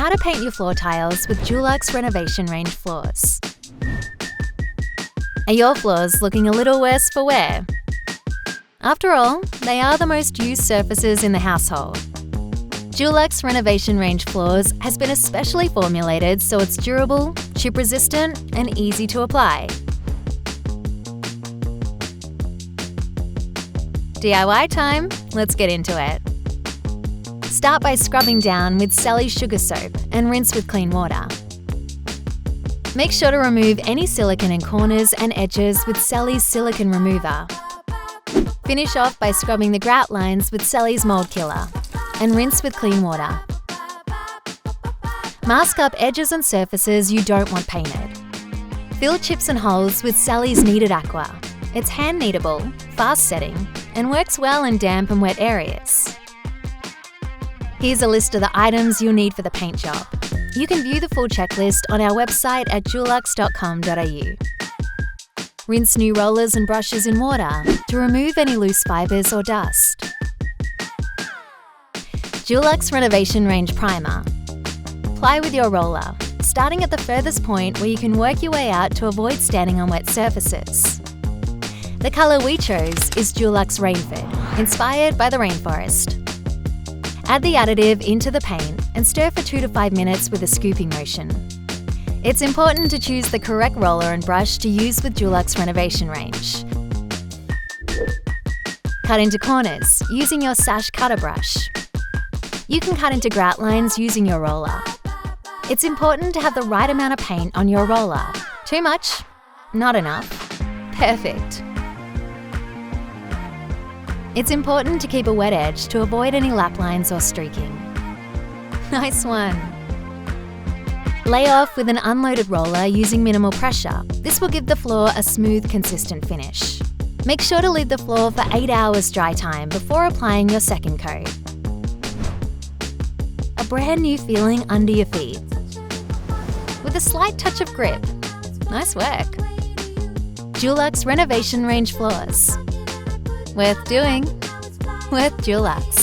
how to paint your floor tiles with Dulux Renovation Range Floors. Are your floors looking a little worse for wear? After all, they are the most used surfaces in the household. Dulux Renovation Range Floors has been especially formulated so it's durable, chip-resistant and easy to apply. DIY time? Let's get into it. Start by scrubbing down with Sally's Sugar Soap and rinse with clean water. Make sure to remove any silicone in corners and edges with Sally's Silicone Remover. Finish off by scrubbing the grout lines with Sally's Mold Killer and rinse with clean water. Mask up edges and surfaces you don't want painted. Fill chips and holes with Sally's Kneaded Aqua. It's hand kneadable, fast setting, and works well in damp and wet areas. Here's a list of the items you'll need for the paint job. You can view the full checklist on our website at dulux.com.au. Rinse new rollers and brushes in water to remove any loose fibres or dust. Dulux Renovation Range Primer. Apply with your roller, starting at the furthest point where you can work your way out to avoid standing on wet surfaces. The colour we chose is Dulux Rainford, inspired by the rainforest. Add the additive into the paint and stir for 2 to 5 minutes with a scooping motion. It's important to choose the correct roller and brush to use with Dulux Renovation Range. Cut into corners using your sash cutter brush. You can cut into grout lines using your roller. It's important to have the right amount of paint on your roller. Too much? Not enough? Perfect. It's important to keep a wet edge to avoid any lap lines or streaking. Nice one! Lay off with an unloaded roller using minimal pressure. This will give the floor a smooth, consistent finish. Make sure to leave the floor for 8 hours dry time before applying your second coat. A brand new feeling under your feet. With a slight touch of grip. Nice work! Dulux Renovation Range Floors. Worth doing, worth Dulux.